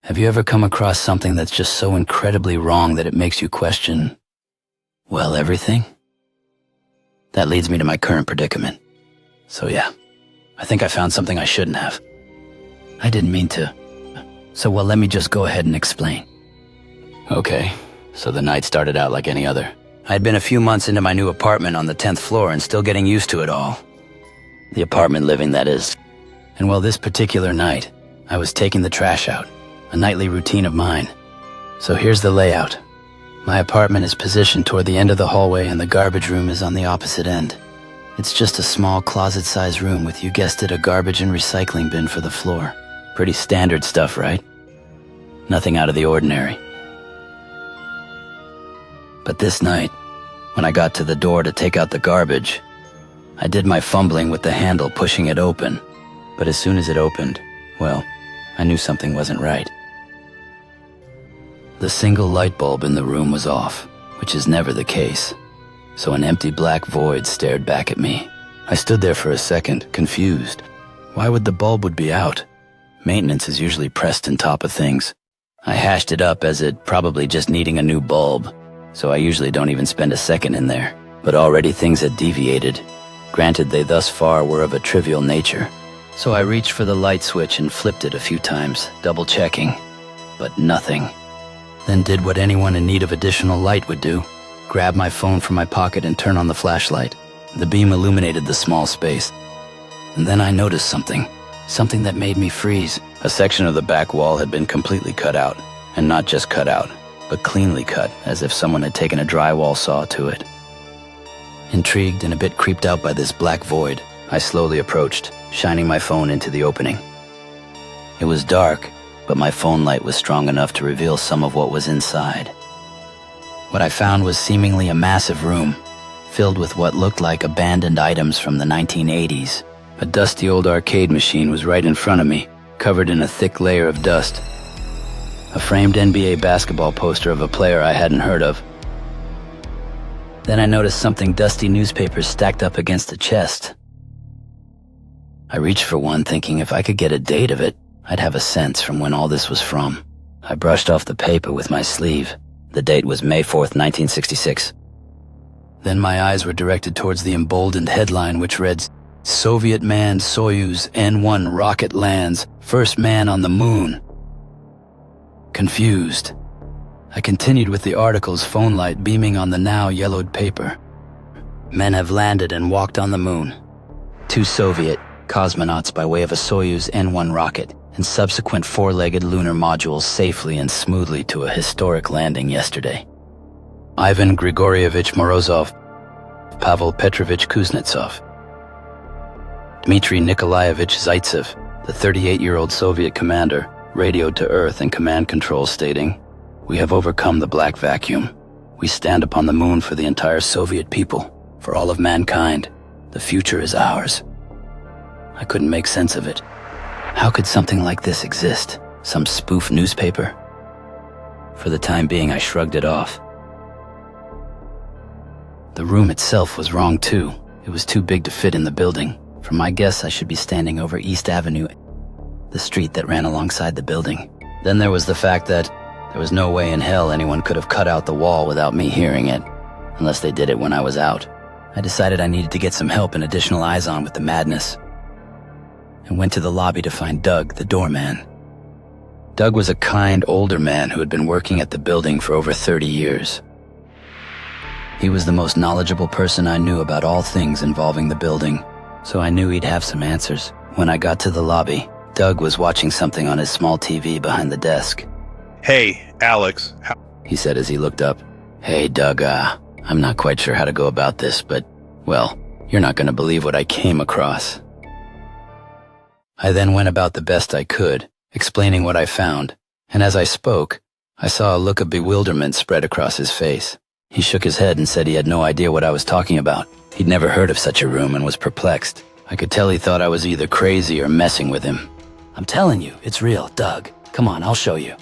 Have you ever come across something that's just so incredibly wrong that it makes you question, well, everything? That leads me to my current predicament. So yeah, I think I found something I shouldn't have. I didn't mean to. So well, let me just go ahead and explain. Okay, so the night started out like any other. I had been a few months into my new apartment on the 10th floor and still getting used to it all. The apartment living, that is. And well, this particular night, I was taking the trash out, a nightly routine of mine. So here's the layout. My apartment is positioned toward the end of the hallway and the garbage room is on the opposite end. It's just a small closet-sized room with, you guessed it, a garbage and recycling bin for the floor. Pretty standard stuff, right? Nothing out of the ordinary. But this night, when I got to the door to take out the garbage, I did my fumbling with the handle pushing it open. But as soon as it opened, well, I knew something wasn't right. The single light bulb in the room was off, which is never the case. So an empty black void stared back at me. I stood there for a second, confused. Why would the bulb would be out? Maintenance is usually pressed on top of things. I hashed it up as it probably just needing a new bulb, so I usually don't even spend a second in there. But already things had deviated. Granted, they thus far were of a trivial nature. So I reached for the light switch and flipped it a few times, double-checking. But nothing. Then did what anyone in need of additional light would do. Grab my phone from my pocket and turn on the flashlight. The beam illuminated the small space. And then I noticed something that made me freeze. A section of the back wall had been completely cut out. And not just cut out, but cleanly cut, as if someone had taken a drywall saw to it. Intrigued and a bit creeped out by this black void, I slowly approached, shining my phone into the opening. It was dark, but my phone light was strong enough to reveal some of what was inside. What I found was seemingly a massive room, filled with what looked like abandoned items from the 1980s. A dusty old arcade machine was right in front of me, covered in a thick layer of dust. A framed NBA basketball poster of a player I hadn't heard of. Then I noticed something dusty newspapers stacked up against a chest. I reached for one, thinking if I could get a date of it, I'd have a sense from when all this was from. I brushed off the paper with my sleeve. The date was May 4th, 1966. Then my eyes were directed towards the emboldened headline, which read, Soviet manned Soyuz N-1 rocket lands, first man on the moon. Confused, I continued with the article's phone light beaming on the now yellowed paper. Men have landed and walked on the moon. 2 Soviet cosmonauts by way of a Soyuz N-1 rocket and subsequent 4-legged lunar modules safely and smoothly to a historic landing yesterday. Ivan Grigorievich Morozov, Pavel Petrovich Kuznetsov, Dmitry Nikolaevich Zaitsev, the 38-year-old Soviet commander, radioed to Earth and command control stating, "We have overcome the black vacuum. We stand upon the moon for the entire Soviet people, for all of mankind. The future is ours." I couldn't make sense of it. How could something like this exist? Some spoof newspaper? For the time being, I shrugged it off. The room itself was wrong too. It was too big to fit in the building. From my guess, I should be standing over East Avenue, the street that ran alongside the building. Then there was the fact that there was no way in hell anyone could have cut out the wall without me hearing it, unless they did it when I was out. I decided I needed to get some help and additional eyes on with the madness, and went to the lobby to find Doug, the doorman. Doug was a kind, older man who had been working at the building for over 30 years. He was the most knowledgeable person I knew about all things involving the building, so I knew he'd have some answers. When I got to the lobby, Doug was watching something on his small TV behind the desk. "Hey, Alex." He said as he looked up. "Hey, Doug, I'm not quite sure how to go about this, but, well, you're not going to believe what I came across." I then went about the best I could, explaining what I found, and as I spoke, I saw a look of bewilderment spread across his face. He shook his head and said he had no idea what I was talking about. He'd never heard of such a room and was perplexed. I could tell he thought I was either crazy or messing with him. "I'm telling you, it's real, Doug. Come on, I'll show you."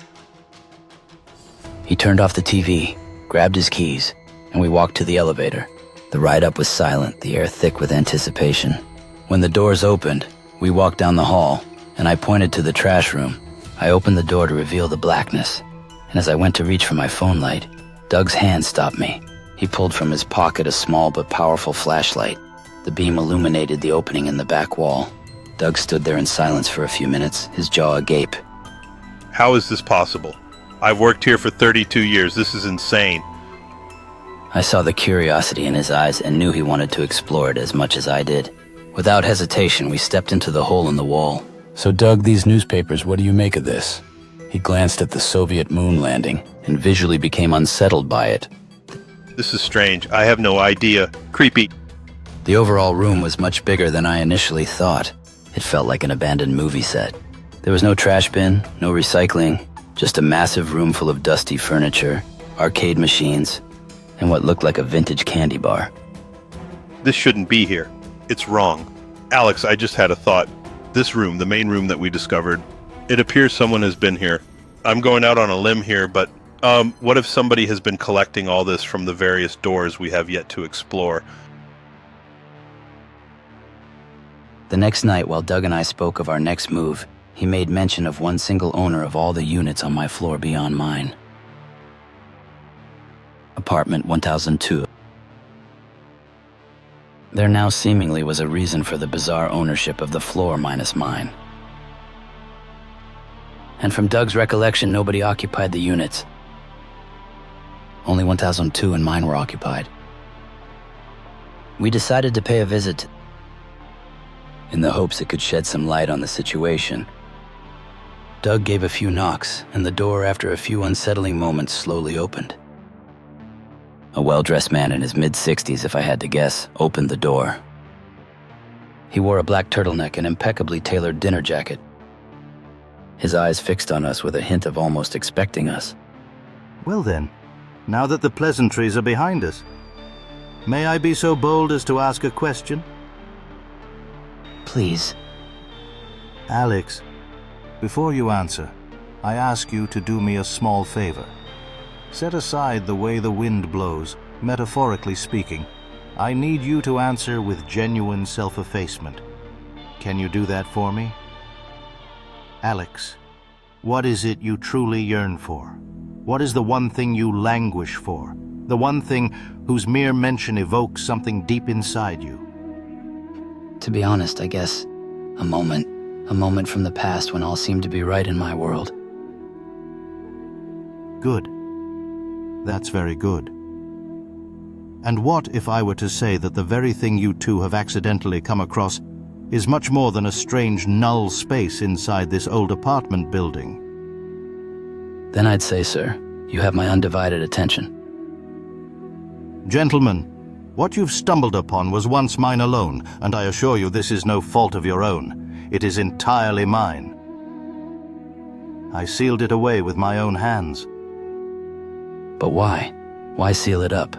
He turned off the TV, grabbed his keys, and we walked to the elevator. The ride up was silent, the air thick with anticipation. When the doors opened, we walked down the hall, and I pointed to the trash room. I opened the door to reveal the blackness, and as I went to reach for my phone light, Doug's hand stopped me. He pulled from his pocket a small but powerful flashlight. The beam illuminated the opening in the back wall. Doug stood there in silence for a few minutes, his jaw agape. How is this possible? I've worked here for 32 years. This is insane. I saw the curiosity in his eyes and knew he wanted to explore it as much as I did. Without hesitation, we stepped into the hole in the wall. So Doug, these newspapers, what do you make of this? He glanced at the Soviet moon landing And visually became unsettled by it. This is strange. I have no idea. Creepy. The overall room was much bigger than I initially thought. It felt like an abandoned movie set. There was no trash bin, no recycling, just a massive room full of dusty furniture, arcade machines, and what looked like a vintage candy bar. This shouldn't be here. It's wrong. Alex, I just had a thought. This room, the main room that we discovered, it appears someone has been here. I'm going out on a limb here, but what if somebody has been collecting all this from the various doors we have yet to explore? The next night, while Doug and I spoke of our next move, he made mention of one single owner of all the units on my floor beyond mine. Apartment 1002. There now seemingly was a reason for the bizarre ownership of the floor minus mine. And from Doug's recollection, nobody occupied the units. Only 1002 and mine were occupied. We decided to pay a visit in the hopes it could shed some light on the situation. Doug gave a few knocks, and the door, after a few unsettling moments, slowly opened. A well-dressed man in his mid-60s, if I had to guess, opened the door. He wore a black turtleneck and impeccably tailored dinner jacket. His eyes fixed on us with a hint of almost expecting us. Well then, now that the pleasantries are behind us, may I be so bold as to ask a question? Please. Alex, before you answer, I ask you to do me a small favor. Set aside the way the wind blows, metaphorically speaking. I need you to answer with genuine self-effacement. Can you do that for me? Alex, what is it you truly yearn for? What is the one thing you languish for? The one thing whose mere mention evokes something deep inside you? To be honest, I guess, a moment from the past when all seemed to be right in my world. Good. That's very good. And what if I were to say that the very thing you two have accidentally come across is much more than a strange null space inside this old apartment building? Then I'd say, sir, you have my undivided attention. Gentlemen, what you've stumbled upon was once mine alone, and I assure you this is no fault of your own. It is entirely mine. I sealed it away with my own hands. But why? Why seal it up?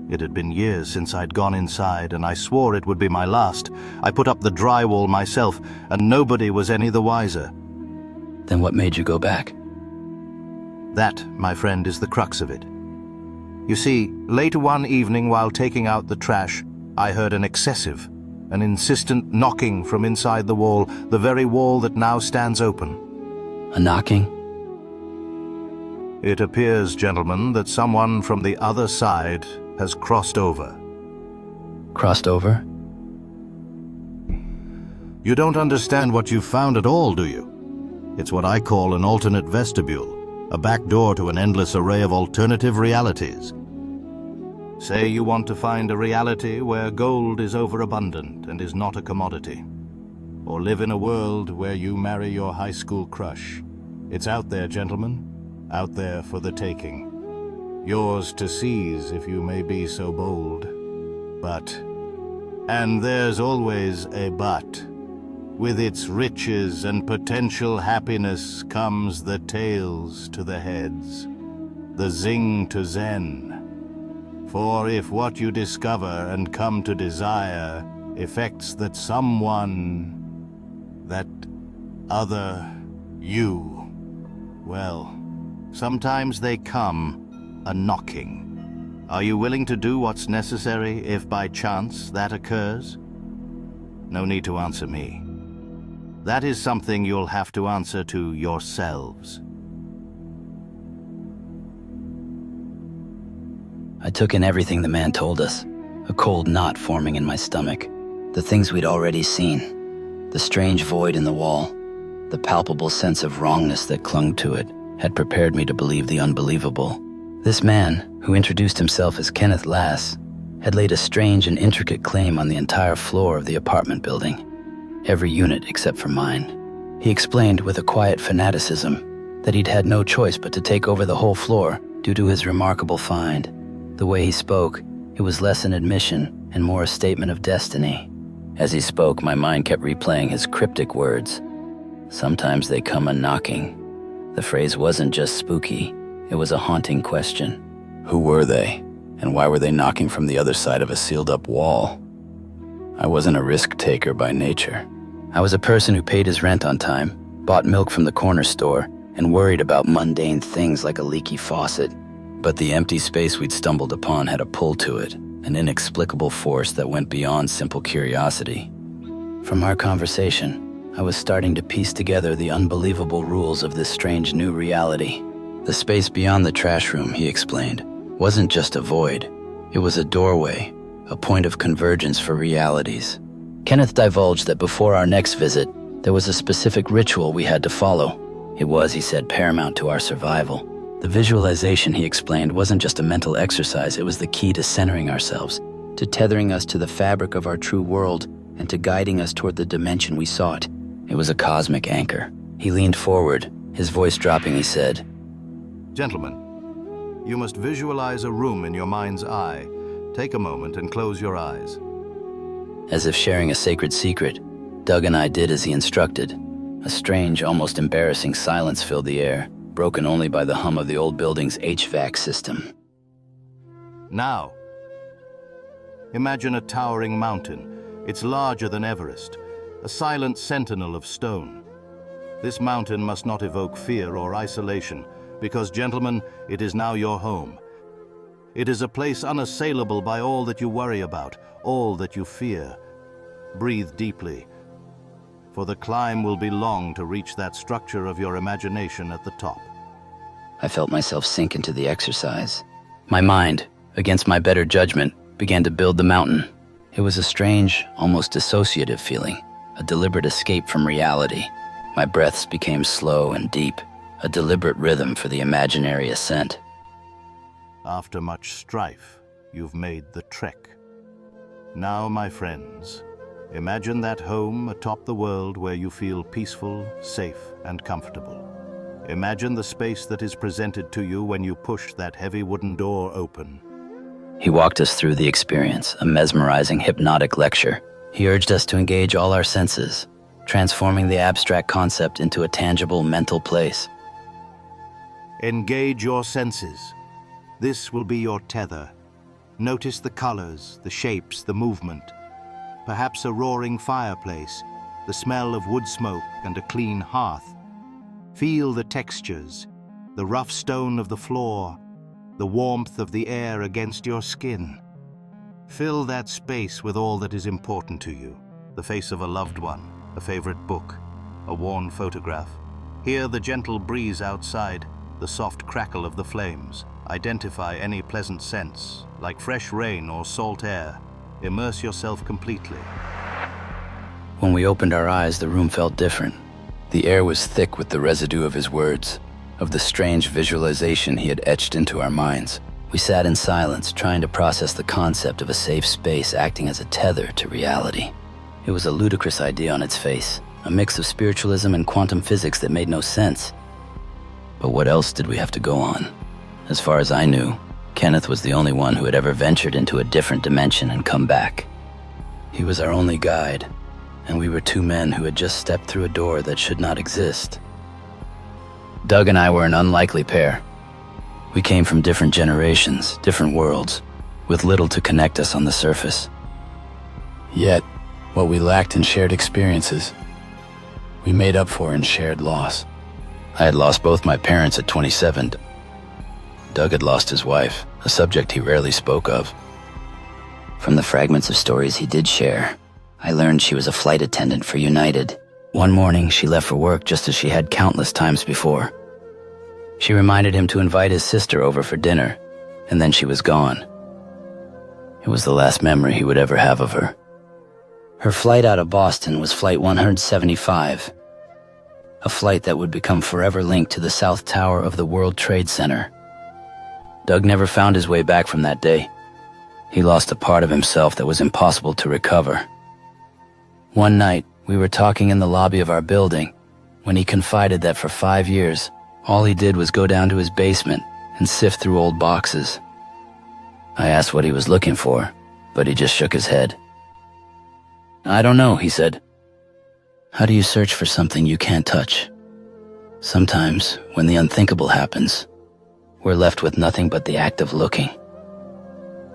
It had been years since I'd gone inside, and I swore it would be my last. I put up the drywall myself, and nobody was any the wiser. Then what made you go back? That, my friend, is the crux of it. You see, later one evening while taking out the trash, I heard an insistent knocking from inside the wall, the very wall that now stands open. A knocking? It appears, gentlemen, that someone from the other side has crossed over. Crossed over? You don't understand what you've found at all, do you? It's what I call an alternate vestibule, a back door to an endless array of alternative realities. Say you want to find a reality where gold is overabundant and is not a commodity. Or live in a world where you marry your high school crush. It's out there, gentlemen. Out there for the taking. Yours to seize, if you may be so bold. But, and there's always a but, with its riches and potential happiness comes the tails to the heads, the zing to zen. For if what you discover and come to desire effects that someone, that other you, well, sometimes they come a-knocking. Are you willing to do what's necessary if by chance that occurs? No need to answer me. That is something you'll have to answer to yourselves. I took in everything the man told us, a cold knot forming in my stomach. The things we'd already seen, the strange void in the wall, the palpable sense of wrongness that clung to it, had prepared me to believe the unbelievable. This man, who introduced himself as Kenneth Lass, had laid a strange and intricate claim on the entire floor of the apartment building, every unit except for mine. He explained with a quiet fanaticism that he'd had no choice but to take over the whole floor due to his remarkable find. The way he spoke, it was less an admission and more a statement of destiny. As he spoke, my mind kept replaying his cryptic words. Sometimes they come a-knocking. The phrase wasn't just spooky, it was a haunting question. Who were they, and why were they knocking from the other side of a sealed-up wall? I wasn't a risk-taker by nature. I was a person who paid his rent on time, bought milk from the corner store, and worried about mundane things like a leaky faucet. But the empty space we'd stumbled upon had a pull to it, an inexplicable force that went beyond simple curiosity. From our conversation, I was starting to piece together the unbelievable rules of this strange new reality. The space beyond the trash room, he explained, wasn't just a void. It was a doorway, a point of convergence for realities. Kenneth divulged that before our next visit, there was a specific ritual we had to follow. It was, he said, paramount to our survival. The visualization, he explained, wasn't just a mental exercise, it was the key to centering ourselves, to tethering us to the fabric of our true world, and to guiding us toward the dimension we sought. It was a cosmic anchor. He leaned forward, his voice dropping, he said, Gentlemen, you must visualize a room in your mind's eye. Take a moment and close your eyes. As if sharing a sacred secret, Doug and I did as he instructed. A strange, almost embarrassing silence filled the air, broken only by the hum of the old building's HVAC system. Now, imagine a towering mountain. It's larger than Everest, a silent sentinel of stone. This mountain must not evoke fear or isolation, because, gentlemen, it is now your home. It is a place unassailable by all that you worry about, all that you fear. Breathe deeply, for the climb will be long to reach that structure of your imagination at the top. I felt myself sink into the exercise. My mind, against my better judgment, began to build the mountain. It was a strange, almost dissociative feeling, a deliberate escape from reality. My breaths became slow and deep, a deliberate rhythm for the imaginary ascent. After much strife, you've made the trek. Now, my friends, imagine that home atop the world where you feel peaceful, safe, and comfortable. Imagine the space that is presented to you when you push that heavy wooden door open. He walked us through the experience, a mesmerizing, hypnotic lecture. He urged us to engage all our senses, transforming the abstract concept into a tangible mental place. Engage your senses. This will be your tether. Notice the colors, the shapes, the movement. Perhaps a roaring fireplace, the smell of wood smoke and a clean hearth. Feel the textures, the rough stone of the floor, the warmth of the air against your skin. Fill that space with all that is important to you. The face of a loved one, a favorite book, a worn photograph. Hear the gentle breeze outside, the soft crackle of the flames. Identify any pleasant scents, like fresh rain or salt air. Immerse yourself completely. When we opened our eyes, the room felt different. The air was thick with the residue of his words, of the strange visualization he had etched into our minds. We sat in silence, trying to process the concept of a safe space acting as a tether to reality. It was a ludicrous idea on its face, a mix of spiritualism and quantum physics that made no sense. But what else did we have to go on? As far as I knew, Kenneth was the only one who had ever ventured into a different dimension and come back. He was our only guide, and we were two men who had just stepped through a door that should not exist. Doug and I were an unlikely pair. We came from different generations, different worlds, with little to connect us on the surface. Yet, what we lacked in shared experiences, we made up for in shared loss. I had lost both my parents at 27. Doug had lost his wife, a subject he rarely spoke of. From the fragments of stories he did share, I learned she was a flight attendant for United, One morning, she left for work just as she had countless times before. She reminded him to invite his sister over for dinner, and then she was gone. It was the last memory he would ever have of her. Her flight out of Boston was Flight 175, a flight that would become forever linked to the South Tower of the World Trade Center. Doug never found his way back from that day. He lost a part of himself that was impossible to recover. One night, we were talking in the lobby of our building when he confided that for 5 years, all he did was go down to his basement and sift through old boxes. I asked what he was looking for, but he just shook his head. "I don't know," he said. "How do you search for something you can't touch? Sometimes, when the unthinkable happens, we're left with nothing but the act of looking.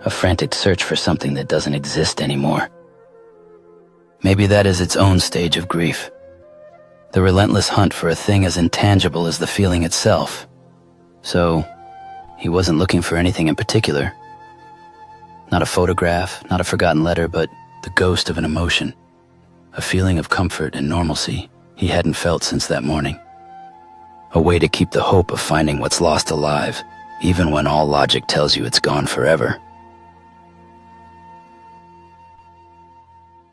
A frantic search for something that doesn't exist anymore. Maybe that is its own stage of grief. The relentless hunt for a thing as intangible as the feeling itself. So, he wasn't looking for anything in particular. Not a photograph, not a forgotten letter, but the ghost of an emotion. A feeling of comfort and normalcy he hadn't felt since that morning. A way to keep the hope of finding what's lost alive, even when all logic tells you it's gone forever."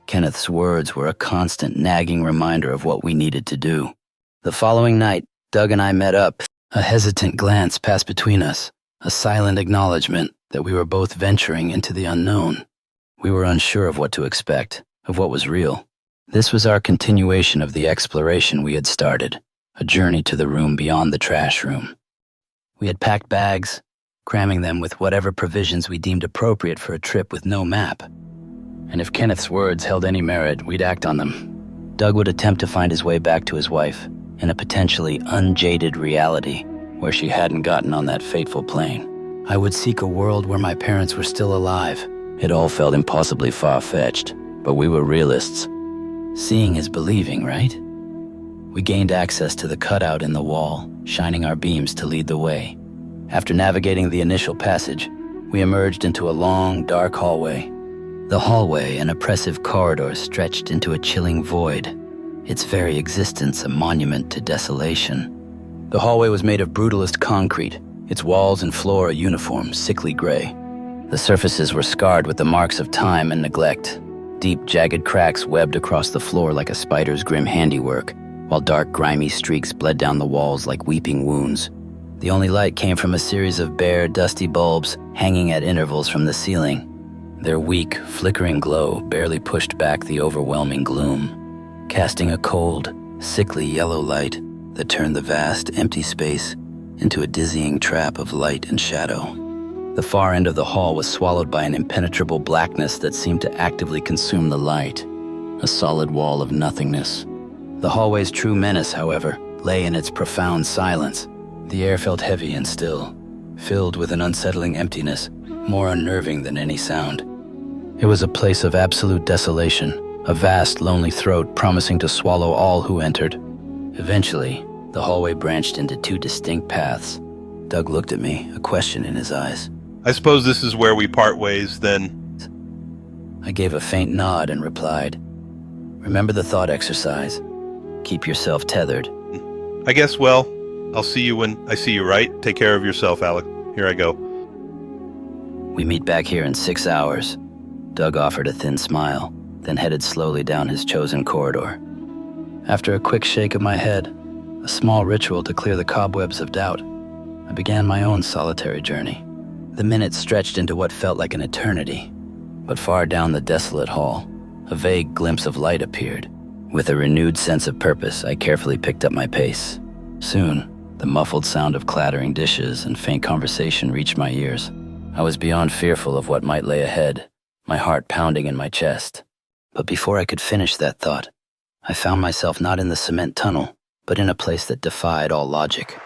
Kenneth's words were a constant nagging reminder of what we needed to do. The following night, Doug and I met up. A hesitant glance passed between us, a silent acknowledgement that we were both venturing into the unknown. We were unsure of what to expect, of what was real. This was our continuation of the exploration we had started, a journey to the room beyond the trash room. We had packed bags, cramming them with whatever provisions we deemed appropriate for a trip with no map. And if Kenneth's words held any merit, we'd act on them. Doug would attempt to find his way back to his wife in a potentially unjaded reality where she hadn't gotten on that fateful plane. I would seek a world where my parents were still alive. It all felt impossibly far-fetched, but we were realists. Seeing is believing, right? We gained access to the cutout in the wall, shining our beams to lead the way. After navigating the initial passage, we emerged into a long, dark hallway. The hallway, an oppressive corridor, stretched into a chilling void, its very existence a monument to desolation. The hallway was made of brutalist concrete, its walls and floor a uniform, sickly gray. The surfaces were scarred with the marks of time and neglect. Deep, jagged cracks webbed across the floor like a spider's grim handiwork, while dark, grimy streaks bled down the walls like weeping wounds. The only light came from a series of bare, dusty bulbs hanging at intervals from the ceiling. Their weak, flickering glow barely pushed back the overwhelming gloom, casting a cold, sickly yellow light that turned the vast, empty space into a dizzying trap of light and shadow. The far end of the hall was swallowed by an impenetrable blackness that seemed to actively consume the light, a solid wall of nothingness. The hallway's true menace, however, lay in its profound silence. The air felt heavy and still, filled with an unsettling emptiness, more unnerving than any sound. It was a place of absolute desolation, a vast, lonely throat promising to swallow all who entered. Eventually, the hallway branched into two distinct paths. Doug looked at me, a question in his eyes. "I suppose this is where we part ways, then." I gave a faint nod and replied, "Remember the thought exercise. Keep yourself tethered." "I guess, well, I'll see you when I see you, right? Take care of yourself, Alec. Here I go." "We meet back here in 6 hours." Doug offered a thin smile, then headed slowly down his chosen corridor. After a quick shake of my head, a small ritual to clear the cobwebs of doubt, I began my own solitary journey. The minutes stretched into what felt like an eternity, but far down the desolate hall, a vague glimpse of light appeared. With a renewed sense of purpose, I carefully picked up my pace. Soon, the muffled sound of clattering dishes and faint conversation reached my ears. I was beyond fearful of what might lay ahead, my heart pounding in my chest. But before I could finish that thought, I found myself not in the cement tunnel, but in a place that defied all logic.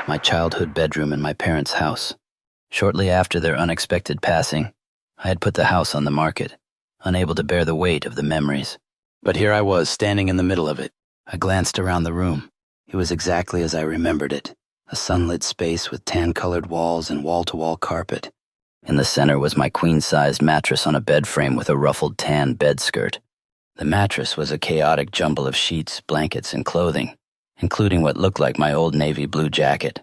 My childhood bedroom in my parents' house. Shortly after their unexpected passing, I had put the house on the market, unable to bear the weight of the memories. But here I was, standing in the middle of it. I glanced around the room. It was exactly as I remembered it, a sunlit space with tan-colored walls and wall-to-wall carpet. In the center was my queen-sized mattress on a bed frame with a ruffled tan bed skirt. The mattress was a chaotic jumble of sheets, blankets, and clothing, including what looked like my old navy blue jacket.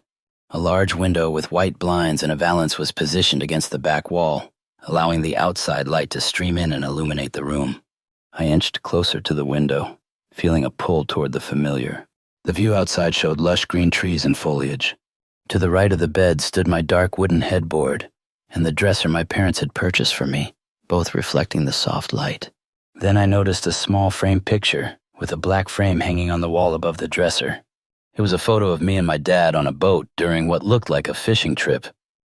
A large window with white blinds and a valance was positioned against the back wall, allowing the outside light to stream in and illuminate the room. I inched closer to the window, feeling a pull toward the familiar. The view outside showed lush green trees and foliage. To the right of the bed stood my dark wooden headboard and the dresser my parents had purchased for me, both reflecting the soft light. Then I noticed a small frame picture with a black frame hanging on the wall above the dresser. It was a photo of me and my dad on a boat during what looked like a fishing trip.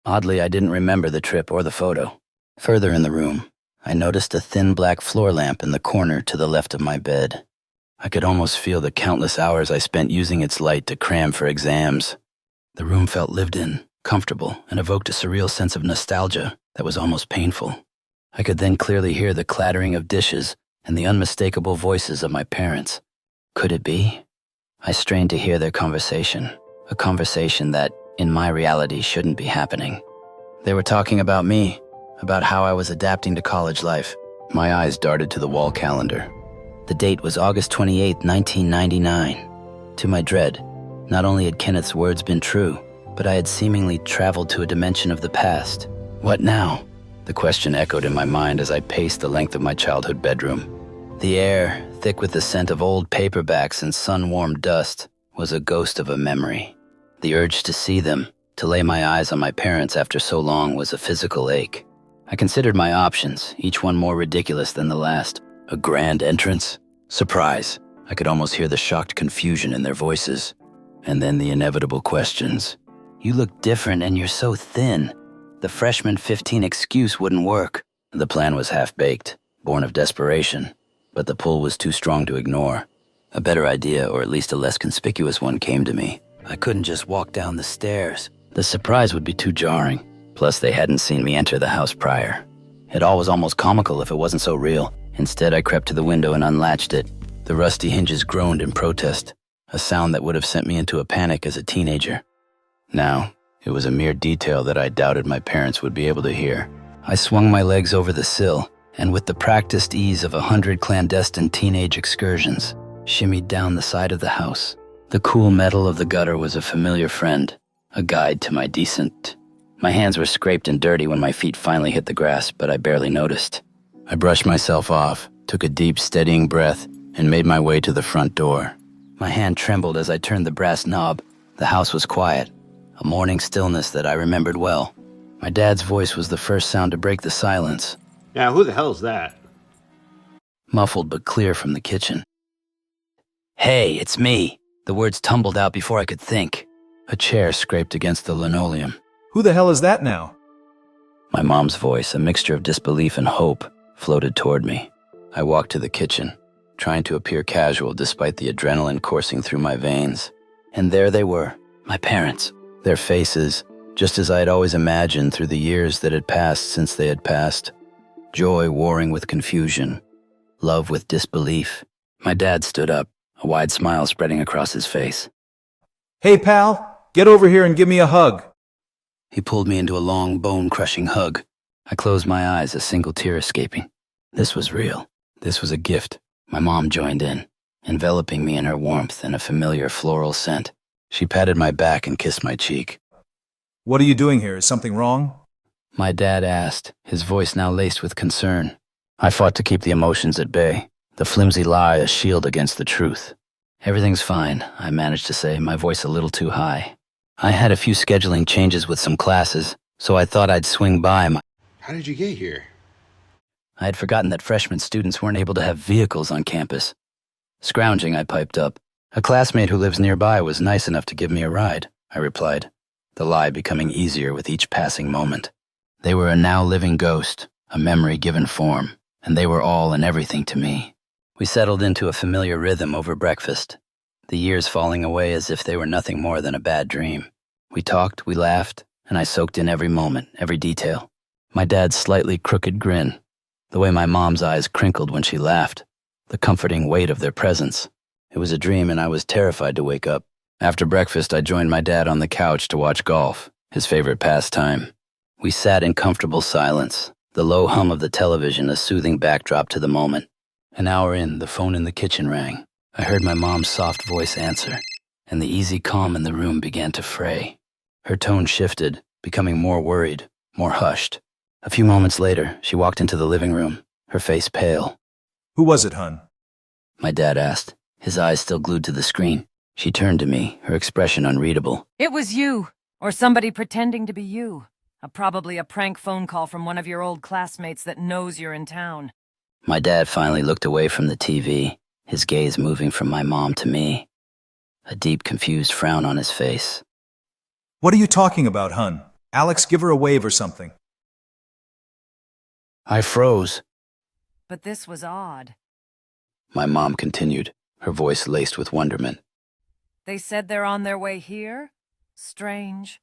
Oddly, I didn't remember the trip or the photo. Further in the room, I noticed a thin black floor lamp in the corner to the left of my bed. I could almost feel the countless hours I spent using its light to cram for exams. The room felt lived in, comfortable, and evoked a surreal sense of nostalgia that was almost painful. I could then clearly hear the clattering of dishes and the unmistakable voices of my parents. Could it be? I strained to hear their conversation, a conversation that, in my reality, shouldn't be happening. They were talking about me, about how I was adapting to college life. My eyes darted to the wall calendar. The date was August 28, 1999. To my dread, not only had Kenneth's words been true, but I had seemingly traveled to a dimension of the past. What now? The question echoed in my mind as I paced the length of my childhood bedroom. The air, thick with the scent of old paperbacks and sun-warmed dust, was a ghost of a memory. The urge to see them, to lay my eyes on my parents after so long, was a physical ache. I considered my options, each one more ridiculous than the last. A grand entrance? Surprise. I could almost hear the shocked confusion in their voices. And then the inevitable questions. You look different and you're so thin. The freshman 15 excuse wouldn't work. The plan was half-baked, born of desperation, but the pull was too strong to ignore. A better idea, or at least a less conspicuous one, came to me. I couldn't just walk down the stairs. The surprise would be too jarring. Plus, they hadn't seen me enter the house prior. It all was almost comical if it wasn't so real. Instead, I crept to the window and unlatched it. The rusty hinges groaned in protest, a sound that would have sent me into a panic as a teenager. Now, it was a mere detail that I doubted my parents would be able to hear. I swung my legs over the sill, and with the practiced ease of 100 clandestine teenage excursions, shimmied down the side of the house. The cool metal of the gutter was a familiar friend, a guide to my descent. My hands were scraped and dirty when my feet finally hit the grass, but I barely noticed. I brushed myself off, took a deep, steadying breath, and made my way to the front door. My hand trembled as I turned the brass knob. The house was quiet, a morning stillness that I remembered well. My dad's voice was the first sound to break the silence. Now, who the hell's that? Muffled but clear from the kitchen. Hey, it's me. The words tumbled out before I could think. A chair scraped against the linoleum. Who the hell is that now? My mom's voice, a mixture of disbelief and hope, floated toward me. I walked to the kitchen, trying to appear casual despite the adrenaline coursing through my veins. And there they were, my parents. Their faces, just as I had always imagined through the years that had passed since they had passed. Joy warring with confusion, love with disbelief. My dad stood up, a wide smile spreading across his face. Hey, pal, get over here and give me a hug. He pulled me into a long, bone-crushing hug. I closed my eyes, a single tear escaping. This was real. This was a gift. My mom joined in, enveloping me in her warmth and a familiar floral scent. She patted my back and kissed my cheek. What are you doing here? Is something wrong? My dad asked, his voice now laced with concern. I fought to keep the emotions at bay, the flimsy lie a shield against the truth. Everything's fine, I managed to say, my voice a little too high. I had a few scheduling changes with some classes, so I thought I'd swing by. How did you get here? I had forgotten that freshman students weren't able to have vehicles on campus. Scrounging, I piped up. A classmate who lives nearby was nice enough to give me a ride, I replied, the lie becoming easier with each passing moment. They were a now living ghost, a memory given form, and they were all and everything to me. We settled into a familiar rhythm over breakfast, the years falling away as if they were nothing more than a bad dream. We talked, we laughed, and I soaked in every moment, every detail. My dad's slightly crooked grin, the way my mom's eyes crinkled when she laughed, the comforting weight of their presence. It was a dream and I was terrified to wake up. After breakfast, I joined my dad on the couch to watch golf, his favorite pastime. We sat in comfortable silence, the low hum of the television a soothing backdrop to the moment. An hour in, the phone in the kitchen rang. I heard my mom's soft voice answer, and the easy calm in the room began to fray. Her tone shifted, becoming more worried, more hushed. A few moments later, she walked into the living room, her face pale. Who was it, hun? My dad asked, his eyes still glued to the screen. She turned to me, her expression unreadable. It was you, or somebody pretending to be you. Probably a prank phone call from one of your old classmates that knows you're in town. My dad finally looked away from the TV, his gaze moving from my mom to me. A deep, confused frown on his face. What are you talking about, hun? Alex, give her a wave or something. I froze. But this was odd. My mom continued, her voice laced with wonderment. They said they're on their way here? Strange.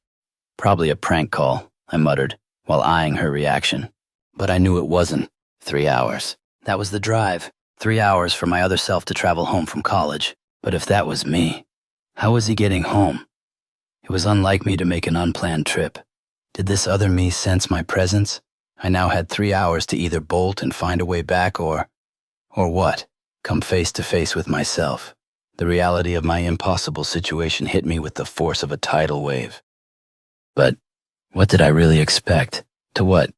Probably a prank call, I muttered, while eyeing her reaction. But I knew it wasn't. 3 hours. That was the drive. 3 hours for my other self to travel home from college. But if that was me, how was he getting home? It was unlike me to make an unplanned trip. Did this other me sense my presence? I now had 3 hours to either bolt and find a way back or what? Come face to face with myself. The reality of my impossible situation hit me with the force of a tidal wave. But what did I really expect? To what?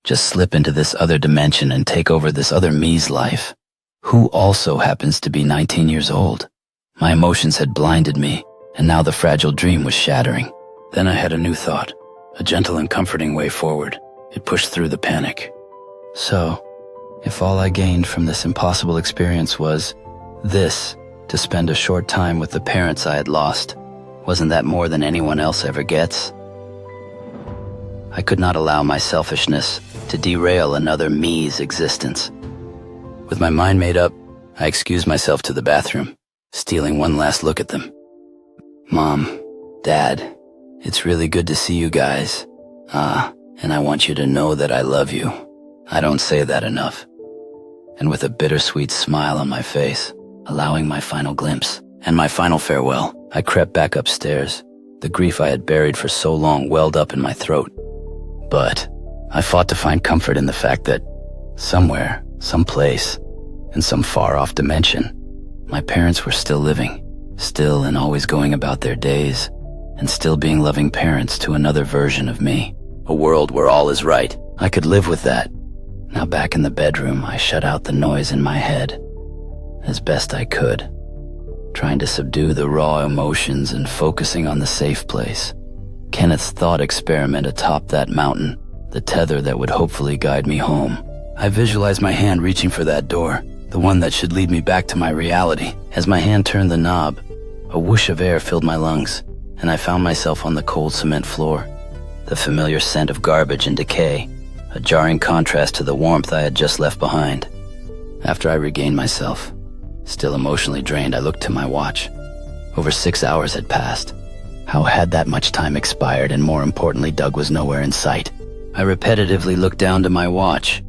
Just slip into this other dimension and take over this other me's life? Who also happens to be 19 years old? My emotions had blinded me, and now the fragile dream was shattering. Then I had a new thought, a gentle and comforting way forward. It pushed through the panic. So, if all I gained from this impossible experience was this, to spend a short time with the parents I had lost, wasn't that more than anyone else ever gets? I could not allow my selfishness to derail another me's existence. With my mind made up, I excused myself to the bathroom, stealing one last look at them. Mom, Dad, it's really good to see you guys. And I want you to know that I love you. I don't say that enough. And with a bittersweet smile on my face, allowing my final glimpse and my final farewell, I crept back upstairs. The grief I had buried for so long welled up in my throat. But I fought to find comfort in the fact that somewhere, someplace, in some far-off dimension, my parents were still living, still and always going about their days, and still being loving parents to another version of me. A world where all is right. I could live with that. Now back in the bedroom, I shut out the noise in my head as best I could, trying to subdue the raw emotions and focusing on the safe place. Kenneth's thought experiment atop that mountain, the tether that would hopefully guide me home. I visualized my hand reaching for that door, the one that should lead me back to my reality. As my hand turned the knob, a whoosh of air filled my lungs, and I found myself on the cold cement floor. The familiar scent of garbage and decay, a jarring contrast to the warmth I had just left behind. After I regained myself, still emotionally drained, I looked to my watch. Over 6 hours had passed. How had that much time expired, and more importantly, Doug was nowhere in sight? I repetitively looked down to my watch,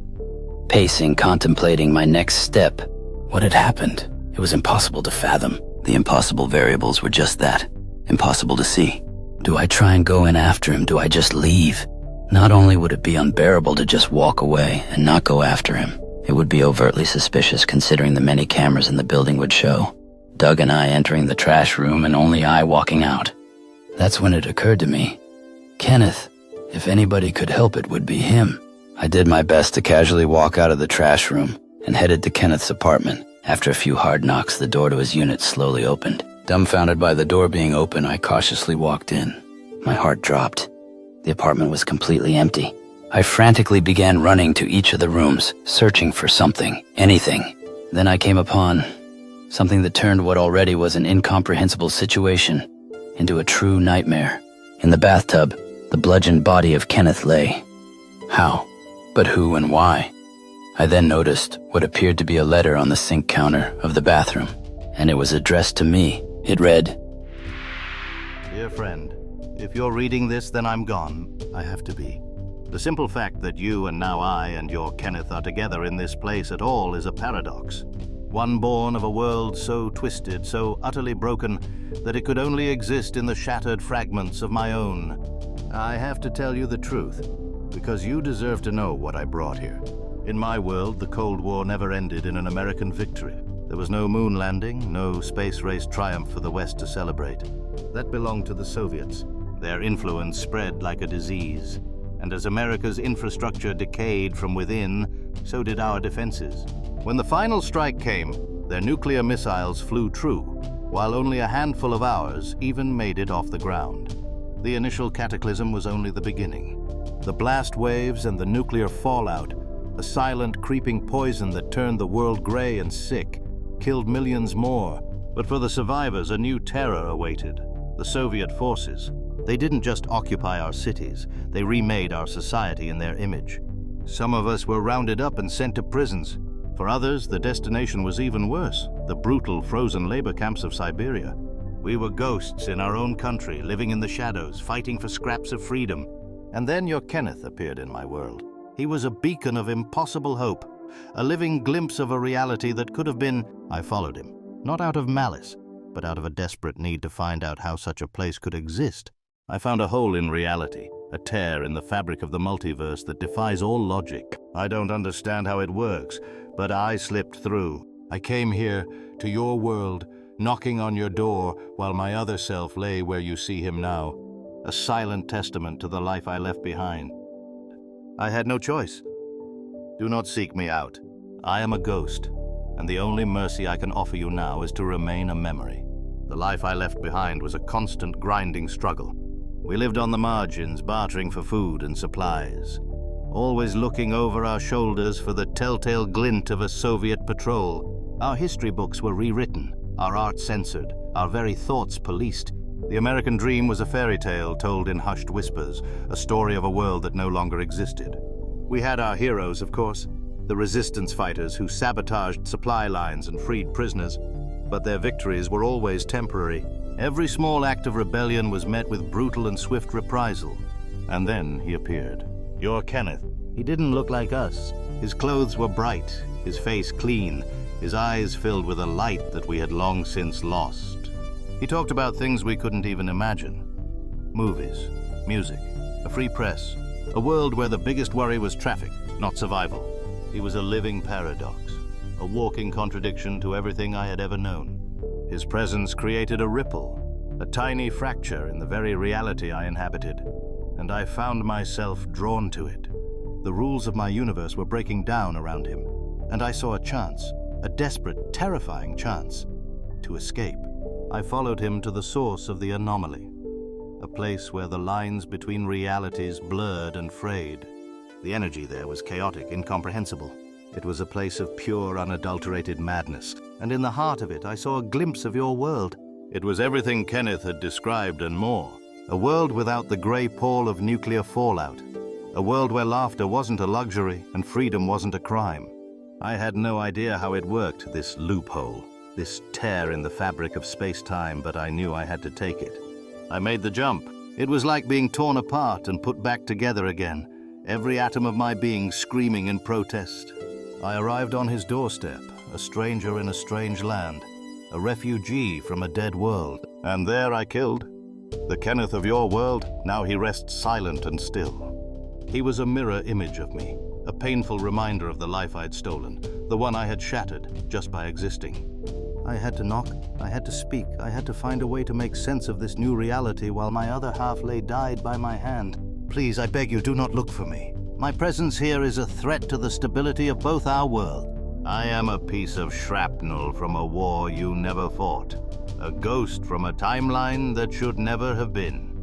pacing, contemplating my next step. What had happened? It was impossible to fathom. The impossible variables were just that, impossible to see. Do I try and go in after him? Do I just leave? Not only would it be unbearable to just walk away and not go after him, it would be overtly suspicious considering the many cameras in the building would show Doug and I entering the trash room and only I walking out. That's when it occurred to me. Kenneth, if anybody could help, it would be him. I did my best to casually walk out of the trash room and headed to Kenneth's apartment. After a few hard knocks, the door to his unit slowly opened. Dumbfounded by the door being open, I cautiously walked in. My heart dropped. The apartment was completely empty. I frantically began running to each of the rooms, searching for something, anything. Then I came upon something that turned what already was an incomprehensible situation into a true nightmare. In the bathtub, the bludgeoned body of Kenneth lay. How? But who and why? I then noticed what appeared to be a letter on the sink counter of the bathroom, and it was addressed to me. It read, Dear friend, if you're reading this, then I'm gone. I have to be. The simple fact that you and now I and your Kenneth are together in this place at all is a paradox. One born of a world so twisted, so utterly broken, that it could only exist in the shattered fragments of my own. I have to tell you the truth, because you deserve to know what I brought here. In my world, the Cold War never ended in an American victory. There was no moon landing, no space race triumph for the West to celebrate. That belonged to the Soviets. Their influence spread like a disease. And as America's infrastructure decayed from within, so did our defenses. When the final strike came, their nuclear missiles flew true, while only a handful of ours even made it off the ground. The initial cataclysm was only the beginning. The blast waves and the nuclear fallout, a silent, creeping poison that turned the world gray and sick, killed millions more. But for the survivors, a new terror awaited. The Soviet forces. They didn't just occupy our cities, they remade our society in their image. Some of us were rounded up and sent to prisons. For others, the destination was even worse, the brutal frozen labor camps of Siberia. We were ghosts in our own country, living in the shadows, fighting for scraps of freedom. And then your Kenneth appeared in my world. He was a beacon of impossible hope, a living glimpse of a reality that could have been... I followed him, not out of malice, but out of a desperate need to find out how such a place could exist. I found a hole in reality, a tear in the fabric of the multiverse that defies all logic. I don't understand how it works, but I slipped through. I came here, to your world, knocking on your door while my other self lay where you see him now, a silent testament to the life I left behind. I had no choice. Do not seek me out. I am a ghost, and the only mercy I can offer you now is to remain a memory. The life I left behind was a constant grinding struggle. We lived on the margins, bartering for food and supplies, always looking over our shoulders for the telltale glint of a Soviet patrol. Our history books were rewritten, our art censored, our very thoughts policed. The American dream was a fairy tale told in hushed whispers, a story of a world that no longer existed. We had our heroes, of course, the resistance fighters who sabotaged supply lines and freed prisoners, but their victories were always temporary. Every small act of rebellion was met with brutal and swift reprisal. And then he appeared. Your Kenneth. He didn't look like us. His clothes were bright, his face clean, his eyes filled with a light that we had long since lost. He talked about things we couldn't even imagine. Movies, music, a free press, a world where the biggest worry was traffic, not survival. He was a living paradox, a walking contradiction to everything I had ever known. His presence created a ripple, a tiny fracture in the very reality I inhabited, and I found myself drawn to it. The rules of my universe were breaking down around him, and I saw a chance, a desperate, terrifying chance, to escape. I followed him to the source of the anomaly, a place where the lines between realities blurred and frayed. The energy there was chaotic, incomprehensible. It was a place of pure, unadulterated madness, and in the heart of it I saw a glimpse of your world. It was everything Kenneth had described and more. A world without the gray pall of nuclear fallout. A world where laughter wasn't a luxury and freedom wasn't a crime. I had no idea how it worked, this loophole, this tear in the fabric of space-time, but I knew I had to take it. I made the jump. It was like being torn apart and put back together again, every atom of my being screaming in protest. I arrived on his doorstep, a stranger in a strange land, a refugee from a dead world, and there I killed. The Kenneth of your world, now he rests silent and still. He was a mirror image of me, a painful reminder of the life I'd stolen, the one I had shattered just by existing. I had to knock, I had to speak, I had to find a way to make sense of this new reality while my other half lay died by my hand. Please, I beg you, do not look for me. My presence here is a threat to the stability of both our worlds. I am a piece of shrapnel from a war you never fought, a ghost from a timeline that should never have been.